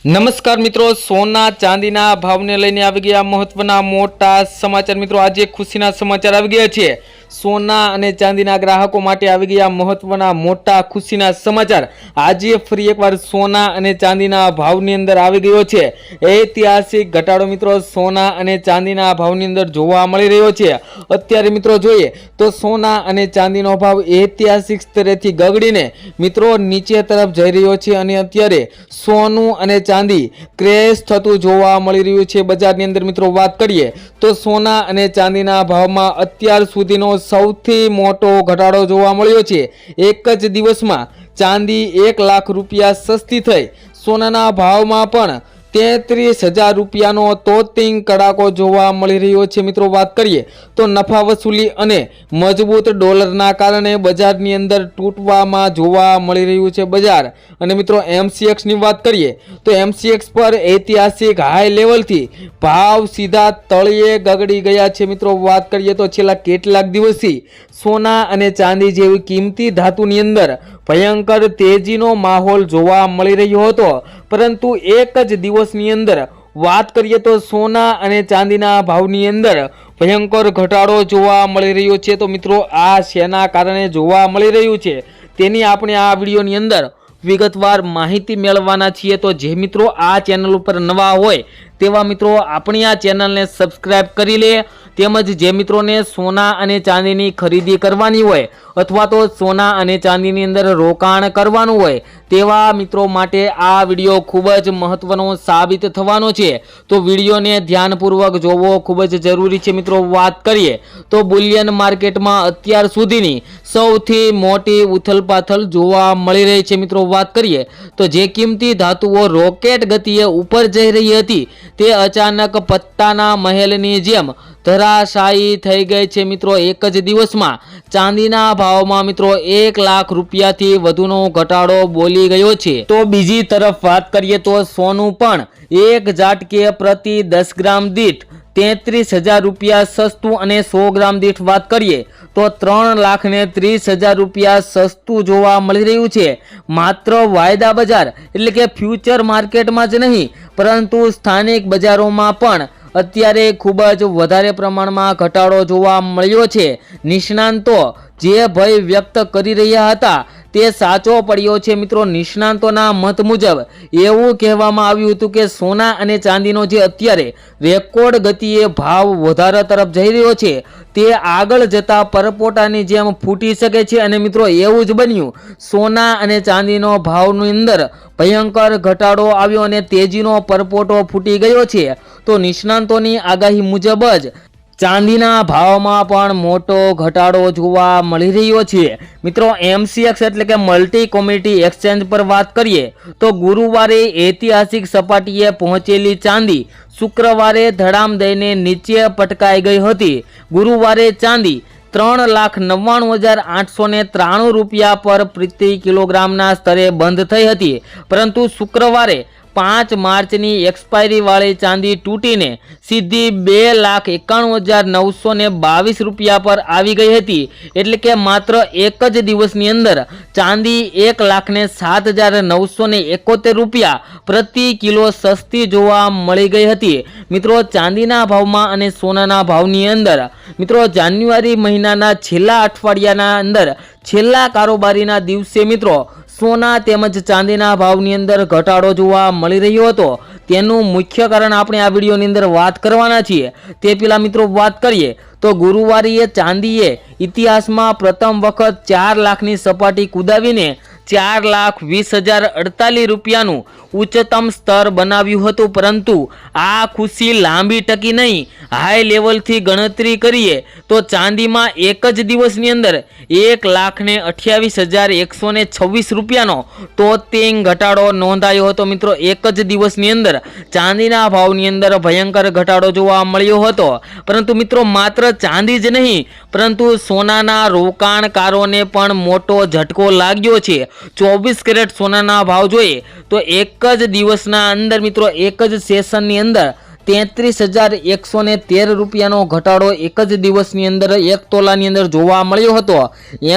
નમસ્કાર મિત્રો, સોના ચાંદીના ભાવને લઈને આવી ગયા મહત્વના મોટા સમાચાર। મિત્રો આજે ખુશીના સમાચાર આવી ગયા છે। સોના અને ચાંદીના ગ્રાહકો માટે આવી ગયા મહત્વના મોટા ખુશીના સમાચાર। આજે ફરી એકવાર સોના અને ચાંદીના ભાવની અંદર આવી ગયો છે ઐતિહાસિક ઘટાડો। મિત્રો સોના અને ચાંદીના ભાવની અંદર જોવા મળી રહ્યો છે। અત્યારે મિત્રો જોઈએ તો સોના અને ચાંદીનો ભાવ ઐતિહાસિક સ્તરેથી ગગડીને મિત્રો નીચે તરફ જઈ રહ્યો છે અને અત્યારે સોનું અને ચાંદી ક્રેશ થતું જોવા મળી રહ્યું છે બજારની અંદર। મિત્રો વાત કરીએ તો સોના અને ચાંદીના ભાવમાં અત્યાર સુધીનો સૌથી મોટો ઘટાડો જોવા મળ્યો છે। એક જ દિવસમાં ચાંદી 1 લાખ રૂપિયા સસ્તી થઈ। સોનાના ભાવમાં પણ 33,000 રૂપિયાનો તોતિંગ કડાકો જોવા મળી રહ્યો છે। મિત્રો વાત કરીએ તો નફા વસૂલી અને મજબૂત ડોલરના કારણે બજારની અંદર તૂટવામાં જોવા મળી રહ્યું છે બજાર। અને મિત્રો MCX ની વાત કરીએ તો MCX પર ઐતિહાસિક હાઈ લેવલથી ભાવ સીધા તળિયે ગગડી ગયા છે। મિત્રો વાત કરીએ તો છેલ્લા કેટલાક દિવસથી સોના અને ચાંદી જેવી કિંમતી ધાતુની અંદર ભયંકર તેજીનો માહોલ જોવા મળી રહ્યો હતો, પરંતુ એક જ દિવસની અંદર વાત કરીએ તો સોના અને ચાંદીના ભાવની અંદર ભયંકર ઘટાડો જોવા મળી રહ્યો છે। તો મિત્રો આ શેના કારણે જોવા મળી રહ્યું છે તેની આપણે આ વિડીયોની અંદર વિગતવાર માહિતી મેળવવાના છીએ। તો જે મિત્રો આ ચેનલ ઉપર નવા હોય તેવા મિત્રો આપણી આ ચેનલને સબસ્ક્રાઇબ કરી લે, તેમજ જે મિત્રોને સોના અને ચાંદીની ખરીદી કરવાની હોય અથવા તો સોના અને ચાંદીની અંદર રોકાણ કરવાનું હોય તેવા મિત્રો માટે આ વિડીયો ખૂબ જ મહત્વનો સાબિત થવાનો છે। તો વિડીયોને ધ્યાનપૂર્વક જોવો ખૂબ જ જરૂરી છે। મિત્રો વાત કરીએ તો બુલિયન માર્કેટમાં અત્યાર સુધીની સૌથી મોટી ઉથલપાથલ જોવા મળી રહી છે। મિત્રો વાત કરીએ તો જે કિંમતી ધાતુઓ રોકેટ ગતિએ ઉપર જઈ રહી હતી તે અચાનક પત્તાના મહેલની જેમ ધરાશાયી થઈ ગઈ છે। મિત્રો એક જ દિવસમાં ચાંદીના ભાવમાં મિત્રો 1 લાખ રૂપિયાથી વધુનો ઘટાડો બોલી ગયો છે। તો બીજી તરફ વાત કરીએ તો સોનું પણ એક ઝાટકે પ્રતિ 10 ગ્રામ દીઠ 33,000 રૂપિયા સસ્તું અને 100 ગ્રામ દીઠ વાત કરીએ તો 3,30,000 રૂપિયા સસ્તું જોવા મળી રહ્યું છે। માત્ર વાયદા બજાર એટલે કે ફ્યુચર માર્કેટમાં જ નહીં પરંતુ સ્થાનિક બજારોમાં પણ અત્યારે ખૂબ જ વધારે પ્રમાણમાં ઘટાડો જોવા મળ્યો છે। નિષ્ણાંતો જે ભય વ્યક્ત કરી રહ્યા હતા તે સાચો પડ્યો છે। મિત્રો નિષ્ણાંતોના મત મુજબ એવું કહેવામાં આવ્યું હતું કે સોના અને ચાંદીનો જે અત્યારે રેકોર્ડ ગતિએ ભાવ વધારા તરફ જઈ રહ્યો છે તે આગળ જતા પરપોટાની જેમ ફૂટી શકે છે। અને મિત્રો એવું જ બન્યું, સોના અને ચાંદીનો ભાવની અંદર ભયંકર ઘટાડો આવ્યો અને તેજીનો પરપોટો ફૂટી ગયો છે। તો નિષ્ણાંતોની આગાહી મુજબ જ ચાંદીના ભાવમાં પણ મોટો ઘટાડો જોવા મળી રહ્યો છે। મિત્રો MCX એટલે કે મલ્ટી કોમોડિટી એક્સચેન્જ પર વાત કરીએ તો ગુરુવારે ઐતિહાસિક સપાટીએ પહોંચેલી ચાંદી શુક્રવારે ધડામ દઈને નીચે પટકાઈ ગઈ હતી। ગુરુવારે ચાંદી 3,99,893 રૂપિયા પર પ્રતિ કિલોગ્રામના સ્તરે બંધ થઈ હતી, પરંતુ શુક્રવારે 5 માર્ચની એક્સપાયરી વાળી ચાંદી તૂટીને સીધી 2,91,922 રૂપિયા પર આવી ગઈ હતી। એટલે કે માત્ર એક જ દિવસની અંદર ચાંદી 1,07,971 રૂપિયા પ્રતિ કિલો સસ્તી જોવા મળી ગઈ હતી। મિત્રો ચાંદીના ભાવમાં અને સોનાના ભાવની અંદર મિત્રો જાન્યુઆરી મહિનાના છેલ્લા અઠવાડિયાના અંદર છેલ્લા કારોબારીના દિવસે મિત્રો સોના તેમજ ચાંદીના ભાવની અંદર ઘટાડો જોવા મળી રહ્યો હતો। તેનું મુખ્ય કારણ આપણે આ વિડીયોની અંદર વાત કરવાના છીએ। તે પહેલા મિત્રો વાત કરીએ તો ગુરુવારે ચાંદીએ ઇતિહાસમાં પ્રથમ વખત 4 લાખની સપાટી કુદાવીને 4,20,048 રૂપિયાનું ઉચ્ચતમ સ્તર બનાવ્યું હતું, પરંતુ આ ખુશી લાંબી ટકી નહીં। હાઈ લેવલથી ગણતરી કરીએ તો ચાંદીમાં એક જ દિવસની અંદર 1,28,126 રૂપિયાનો તોતિંગ ઘટાડો નોંધાયો હતો। મિત્રો એક જ દિવસની અંદર ચાંદીના ભાવની અંદર ભયંકર ઘટાડો જોવા મળ્યો હતો, પરંતુ મિત્રો માત્ર ચાંદી જ નહીં પરંતુ સોનાના રોકાણકારોને પણ મોટો ઝટકો લાગ્યો છે। 24 કેરેટ સોનાના ભાવ જોઈએ તો એક જ દિવસના અંદર મિત્રો એક જ સેશનની અંદર 33,113 રૂપિયાનો ઘટાડો એક જ દિવસની અંદર 1 તોલાની અંદર જોવા મળ્યો હતો।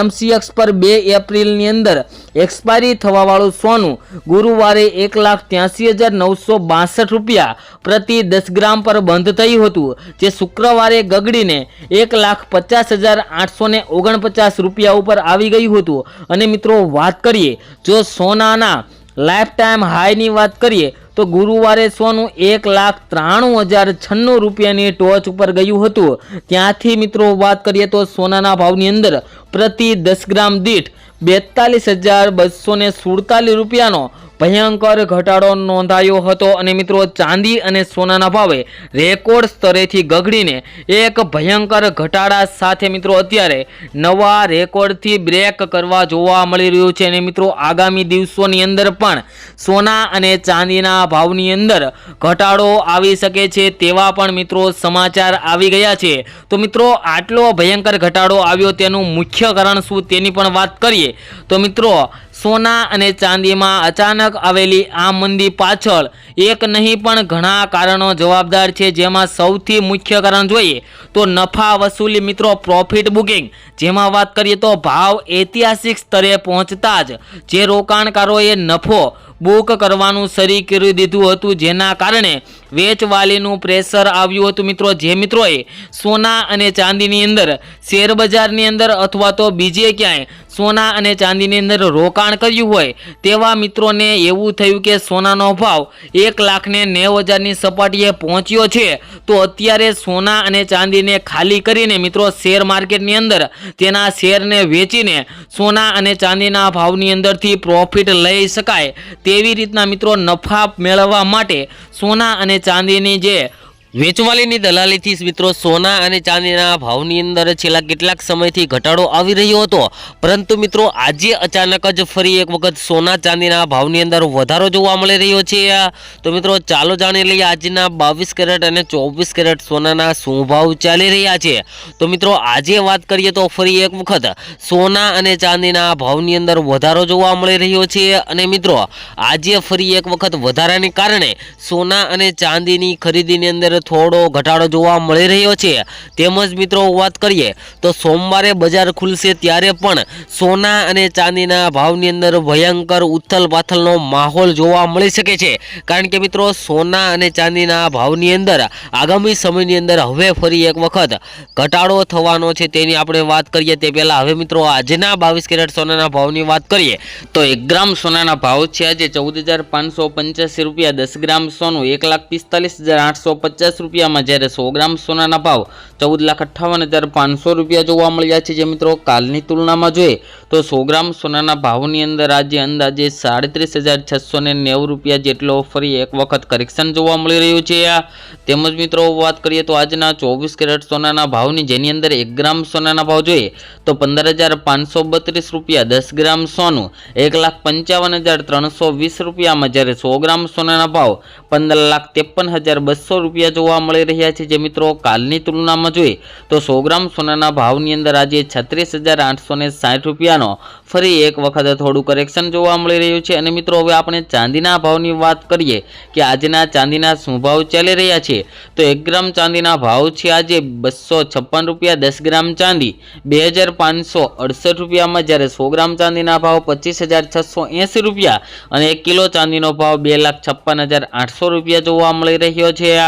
MCX પર 2 એપ્રિલની અંદર એક્સપાયરી થવાવાળું સોનું ગુરુવારે 1,83,962 રૂપિયા પ્રતિ 10 ગ્રામ પર બંધ થયું હતું, જે શુક્રવારે ગગડીને 1,50,849 રૂપિયા ઉપર આવી ગયું હતું। અને મિત્રો વાત કરીએ જો સોનાના લાઈફ ટાઈમ હાઈની વાત કરીએ તો ગુરુવારે સોનું 1,93,096 રૂપિયાની ટોચ ઉપર ગયું હતું। ત્યાંથી મિત્રો વાત કરીએ તો સોનાના ભાવની અંદર પ્રતિ 10 ગ્રામ દીઠ 42,247 રૂપિયાનો ભયંકર ઘટાડો નોંધાયો હતો। અને મિત્રો ચાંદી અને સોનાના ભાવે રેકોર્ડ સ્તરેથી ગગડીને એક ભયંકર ઘટાડા સાથે મિત્રો અત્યારે નવા રેકોર્ડથી બ્રેક કરવા જોવા મળી રહ્યું છે। અને મિત્રો આગામી દિવસોની અંદર પણ સોના અને ચાંદીના ભાવની અંદર ઘટાડો આવી શકે છે તેવા પણ મિત્રો સમાચાર આવી ગયા છે। તો મિત્રો આટલો ભયંકર ઘટાડો આવ્યો તેનું મુખ્ય કારણ શું તેની પણ વાત કરીએ તો મિત્રો સોના અને ચાંદીમાં અચાનક આવેલી આ મંદી પાછળ એક નહીં પણ ઘણા કારણો જવાબદાર છે, જેમાં સૌથી મુખ્ય કારણ જોઈએ તો નફા વસૂલી મિત્રો પ્રોફિટ બુકિંગ, જેમાં વાત કરીએ તો ભાવ ઐતિહાસિક સ્તરે પહોંચતા જ જે રોકાણકારોએ નફો બુક કરવાનું શરૂ કરી દીધું હતું, જેના કારણે વેચવાલીનું પ્રેશર આવ્યું હતું। મિત્રો જે મિત્રોએ સોના અને ચાંદીની અંદર શેર બજારની અંદર અથવા તો બીજે ક્યાંય સોના અને ચાંદીની અંદર રોકાણ કર્યું હોય તેવા મિત્રોને એવું થયું કે સોનાનો ભાવ 1,90,000ની સપાટીએ પહોંચ્યો છે, તો અત્યારે સોના અને ચાંદીને ખાલી કરીને મિત્રો શેર માર્કેટની અંદર તેના શેરને વેચીને સોના અને ચાંદીના ભાવની અંદરથી પ્રોફિટ લઈ શકાય તેવી રીતના મિત્રો નફા મેળવવા માટે સોના અને ચાંદીની જે વેચવાલીની દલાલીથી મિત્રો સોના અને ચાંદીના ભાવની અંદર છેલ્લા કેટલાક સમયથી ઘટાડો આવી રહ્યો હતો, પરંતુ મિત્રો આજે અચાનક જ ફરી એક વખત સોના ચાંદીના ભાવની અંદર વધારો જોવા મળી રહ્યો છે। તો મિત્રો ચાલો જાણી લઈએ આજના 22 કેરેટ અને 24 કેરેટ સોનાના શું ભાવ ચાલી રહ્યા છે। તો મિત્રો આજે વાત કરીએ તો ફરી એક વખત સોના અને ચાંદીના ભાવની અંદર વધારો જોવા મળી રહ્યો છે। અને મિત્રો આજે ફરી એક વખત વધારાને કારણે સોના અને ચાંદીની ખરીદીની અંદર થોડો ઘટાડો જોવા મળી રહ્યો છે। તેમજ મિત્રો વાત કરીએ તો સોમવારે બજાર ખુલશે ત્યારે પણ સોના અને ચાંદીના ભાવની અંદર ભયંકર ઉથલ પાથલનો માહોલ જોવા મળી શકે છે, કારણ કે મિત્રો સોના અને ચાંદીના ભાવની અંદર આગામી સમયની અંદર હવે ફરી એક વખત ઘટાડો થવાનો છે તેની આપણે વાત કરીએ તે પહેલાં હવે મિત્રો આજના 22 કેરેટ સોનાના ભાવની વાત કરીએ તો 1 ગ્રામ સોનાના ભાવ છે આજે 14,585 રૂપિયા। 10 ગ્રામ સોનું 1,45,850 રૂપિયામાં, જ્યારે 100 ગ્રામ સોનાના ભાવ 14,58,500 રૂપિયા જોવા મળ્યા છે। જે મિત્રો કાલની તુલનામાં જોઈએ તો 100 ગ્રામ સોનાના ભાવની અંદર આજે અંદાજે 37,690 રૂપિયા જેટલો ફરી એક વખત કરેક્શન જોવા મળી રહ્યું છે। તેમજ મિત્રો વાત કરીએ તો આજના 24 કેરેટ સોનાના ભાવની, જેની અંદર 1 ગ્રામ સોનાના ભાવ જોઈએ તો 15,532 રૂપિયા। 10 ગ્રામ સોનું 1,55,320 રૂપિયામાં, જ્યારે 100 ગ્રામ સોનાના ભાવ 15,53,200 રૂપિયા જોવા મળી રહ્યા છે। જે મિત્રો કાલની તુલનામાં જોઈએ તો 100 ગ્રામ સોનાના ભાવની અંદર આજે 36,860 રૂપિયાનો ફરી એક વખત થોડું કરેક્શન જોવા મળી રહ્યું છે। અને મિત્રો હવે આપણે ચાંદીના ભાવની વાત કરીએ કે આજના ચાંદીના શું ભાવ ચાલી રહ્યા છે તો 1 ગ્રામ ચાંદીના ભાવ છે આજે 256 રૂપિયા। 10 ગ્રામ ચાંદી 2,568 રૂપિયામાં, જ્યારે 100 ગ્રામ ચાંદીના ભાવ 25,680 રૂપિયા અને 1 કિલો ચાંદીનો ભાવ 2,56,800 રૂપિયા જોવા મળી રહ્યો છે।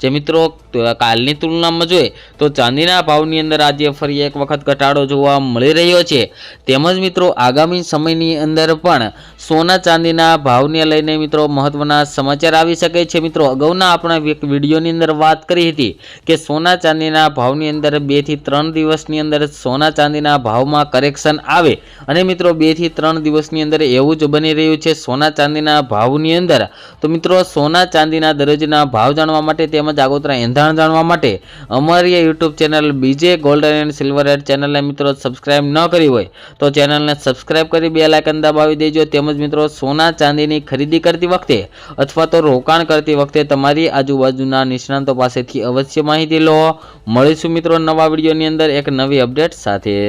જે મિત્રો કાલની તુલનામાં જોઈએ તો ચાંદીના ભાવની અંદર આજે ફરી એક વખત ઘટાડો જોવા મળી રહ્યો છે। તેમજ મિત્રો આગામી સમયની અંદર પણ સોના ચાંદીના ભાવને લઈને મિત્રો મહત્વના સમાચાર આવી શકે છે। મિત્રો અગાઉના આપણા એક વિડીયોની અંદર વાત કરી હતી કે સોના ચાંદીના ભાવની અંદર 2 થી 3 દિવસની અંદર સોના ચાંદીના ભાવમાં કરેક્શન આવે, અને મિત્રો 2 થી 3 દિવસની અંદર એવું જ બની રહ્યું છે સોના ચાંદીના ભાવની અંદર। તો મિત્રો સોના ચાંદીના દરરોજના ભાવ જાણવા માટે તેમજ આગોતરા એંધાણ જાણવા માટે અમારી યુટ્યુબ ચેનલ બીજે ગોલ્ડન એન્ડ સિલ્વર રેટ ચેનલને મિત્રો સબસ્ક્રાઇબ ન કરી હોય તો ચેનલને સબસ્ક્રાઇબ કરી બેલ આઇકન દબાવી દેજો। તેમજ મિત્રો સોના ચાંદીની ખરીદી કરતી વખતે અથવા તો રોકાણ કરતી વખતે તમારી આજુબાજુના નિષ્ણાંતો પાસેથી અવશ્ય માહિતી લો। મળીશું મિત્રો નવા વિડીયોની અંદર એક નવી અપડેટ સાથે।